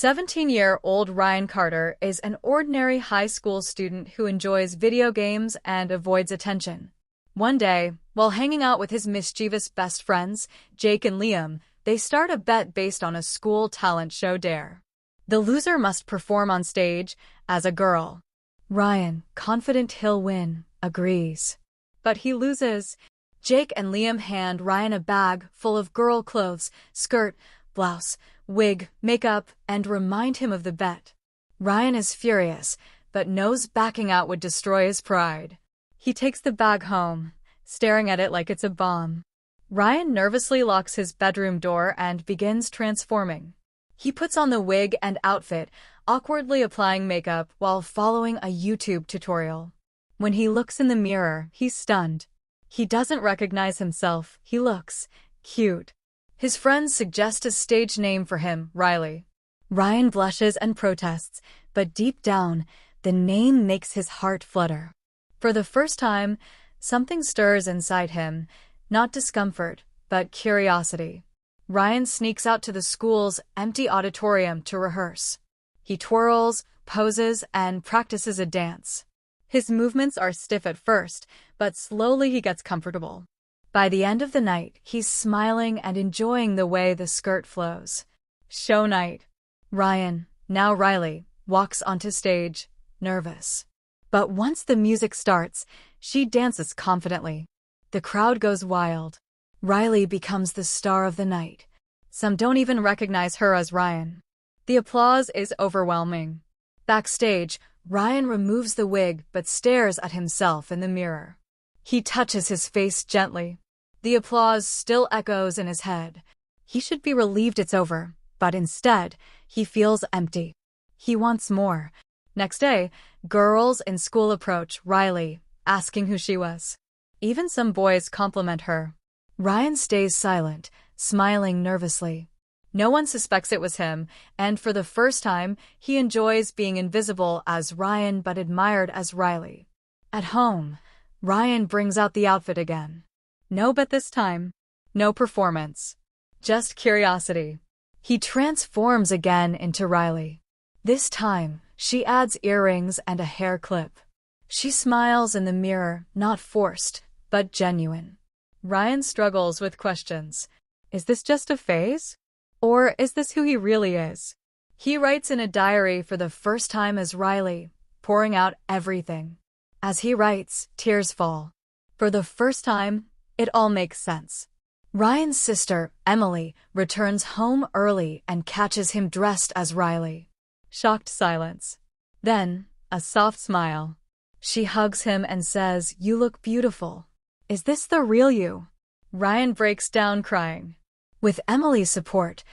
17-year-old Ryan Carter is an ordinary high school student who enjoys video games and avoids attention. One day, while hanging out with his mischievous best friends, Jake and Liam, they start a bet based on a school talent show dare. The loser must perform on stage as a girl. Ryan, confident he'll win, agrees. But he loses. Jake and Liam hand Ryan a bag full of girl clothes, skirt, blouse, wig, makeup, and remind him of the bet. Ryan is furious, but knows backing out would destroy his pride. He takes the bag home, staring at it like it's a bomb. Ryan nervously locks his bedroom door and begins transforming. He puts on the wig and outfit, awkwardly applying makeup while following a YouTube tutorial. When he looks in the mirror, he's stunned. He doesn't recognize himself. He looks cute. His friends suggest a stage name for him, Riley. Ryan blushes and protests, but deep down, the name makes his heart flutter. For the first time, something stirs inside him, not discomfort, but curiosity. Ryan sneaks out to the school's empty auditorium to rehearse. He twirls, poses, and practices a dance. His movements are stiff at first, but slowly he gets comfortable. By the end of the night, he's smiling and enjoying the way the skirt flows. Show night. Ryan, now Riley, walks onto stage, nervous. But once the music starts, she dances confidently. The crowd goes wild. Riley becomes the star of the night. Some don't even recognize her as Ryan. The applause is overwhelming. Backstage, Ryan removes the wig but stares at himself in the mirror. He touches his face gently. The applause still echoes in his head. He should be relieved it's over, but instead, he feels empty. He wants more. Next day, girls in school approach Riley, asking who she was. Even some boys compliment her. Ryan stays silent, smiling nervously. No one suspects it was him, and for the first time, he enjoys being invisible as Ryan but admired as Riley. At home, Ryan brings out the outfit again. No bet this time. No performance. Just curiosity. He transforms again into Riley. This time, she adds earrings and a hair clip. She smiles in the mirror, not forced, but genuine. Ryan struggles with questions. Is this just a phase? Or is this who he really is? He writes in a diary for the first time as Riley, pouring out everything. As he writes, tears fall. For the first time, it all makes sense. Ryan's sister, Emily, returns home early and catches him dressed as Riley. Shocked silence. Then, a soft smile. She hugs him and says, "You look beautiful. Is this the real you?" Ryan breaks down crying. With Emily's support,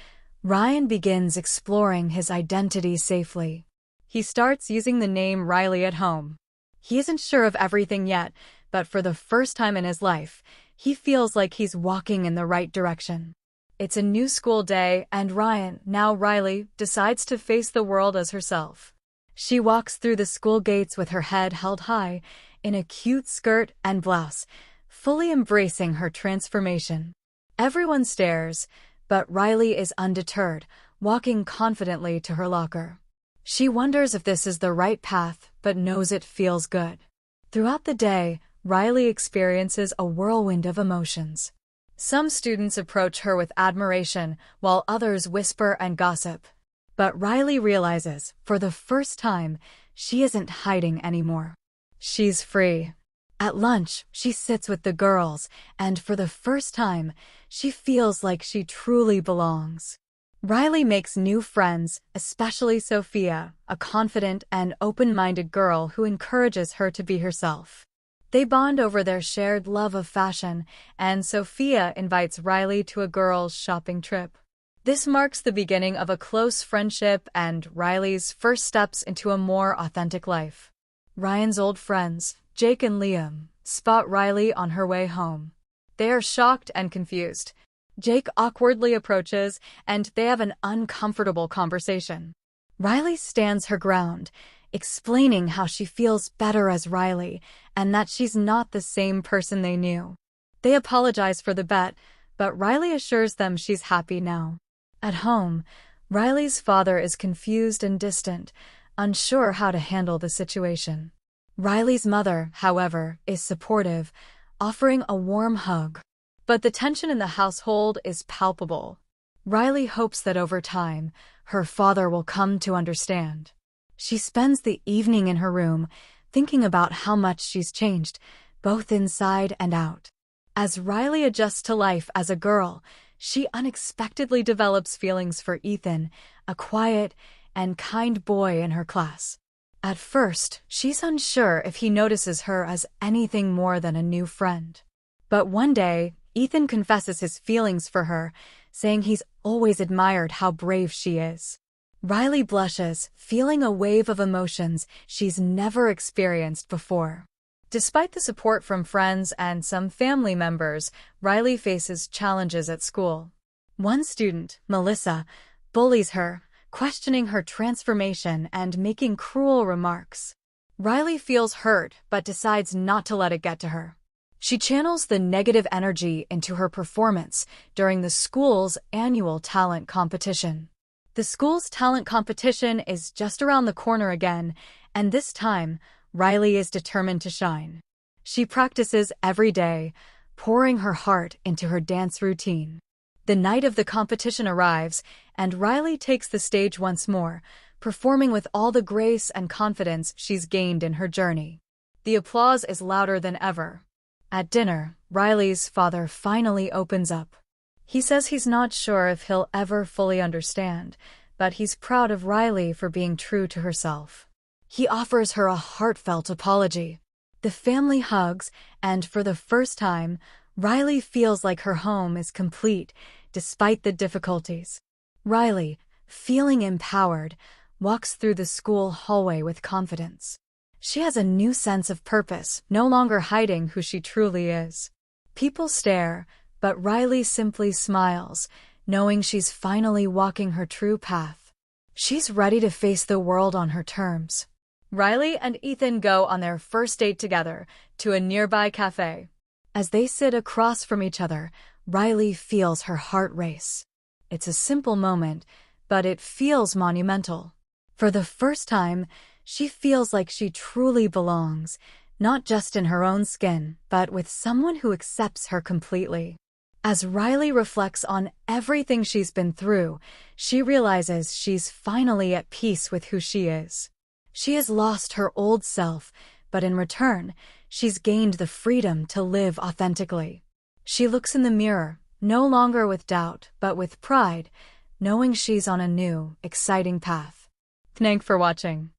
Ryan begins exploring his identity safely. He starts using the name Riley at home. He isn't sure of everything yet, but for the first time in his life, he feels like he's walking in the right direction. It's a new school day, and Ryan, now Riley, decides to face the world as herself. She walks through the school gates with her head held high, in a cute skirt and blouse, fully embracing her transformation. Everyone stares, but Riley is undeterred, walking confidently to her locker. She wonders if this is the right path, but knows it feels good. Throughout the day, Riley experiences a whirlwind of emotions. Some students approach her with admiration, while others whisper and gossip. But Riley realizes, for the first time, she isn't hiding anymore. She's free. At lunch, she sits with the girls, and for the first time, she feels like she truly belongs. Riley makes new friends, especially Sophia, a confident and open-minded girl who encourages her to be herself. They bond over their shared love of fashion, and Sophia invites Riley to a girls' shopping trip. This marks the beginning of a close friendship and Riley's first steps into a more authentic life. Ryan's old friends, Jake and Liam, spot Riley on her way home. They are shocked and confused. Jake awkwardly approaches, and they have an uncomfortable conversation. Riley stands her ground, explaining how she feels better as Riley and that she's not the same person they knew. They apologize for the bet, but Riley assures them she's happy now. At home, Riley's father is confused and distant, unsure how to handle the situation. Riley's mother, however, is supportive, offering a warm hug. But the tension in the household is palpable. Riley hopes that over time, her father will come to understand. She spends the evening in her room, thinking about how much she's changed, both inside and out. As Riley adjusts to life as a girl, she unexpectedly develops feelings for Ethan, a quiet and kind boy in her class. At first, she's unsure if he notices her as anything more than a new friend. But one day, Ethan confesses his feelings for her, saying he's always admired how brave she is. Riley blushes, feeling a wave of emotions she's never experienced before. Despite the support from friends and some family members, Riley faces challenges at school. One student, Melissa, bullies her, questioning her transformation and making cruel remarks. Riley feels hurt but decides not to let it get to her. She channels the negative energy into her performance during the school's annual talent competition. The school's talent competition is just around the corner again, and this time, Riley is determined to shine. She practices every day, pouring her heart into her dance routine. The night of the competition arrives, and Riley takes the stage once more, performing with all the grace and confidence she's gained in her journey. The applause is louder than ever. At dinner, Riley's father finally opens up. He says he's not sure if he'll ever fully understand, but he's proud of Riley for being true to herself. He offers her a heartfelt apology. The family hugs, and for the first time, Riley feels like her home is complete, despite the difficulties. Riley, feeling empowered, walks through the school hallway with confidence. She has a new sense of purpose, no longer hiding who she truly is. People stare, but Riley simply smiles, knowing she's finally walking her true path. She's ready to face the world on her terms. Riley and Ethan go on their first date together to a nearby cafe. As they sit across from each other, Riley feels her heart race. It's a simple moment, but it feels monumental. For the first time, she feels like she truly belongs, not just in her own skin, but with someone who accepts her completely. As Riley reflects on everything she's been through, she realizes she's finally at peace with who she is. She has lost her old self, but in return, she's gained the freedom to live authentically. She looks in the mirror, no longer with doubt, but with pride, knowing she's on a new, exciting path. Thanks for watching.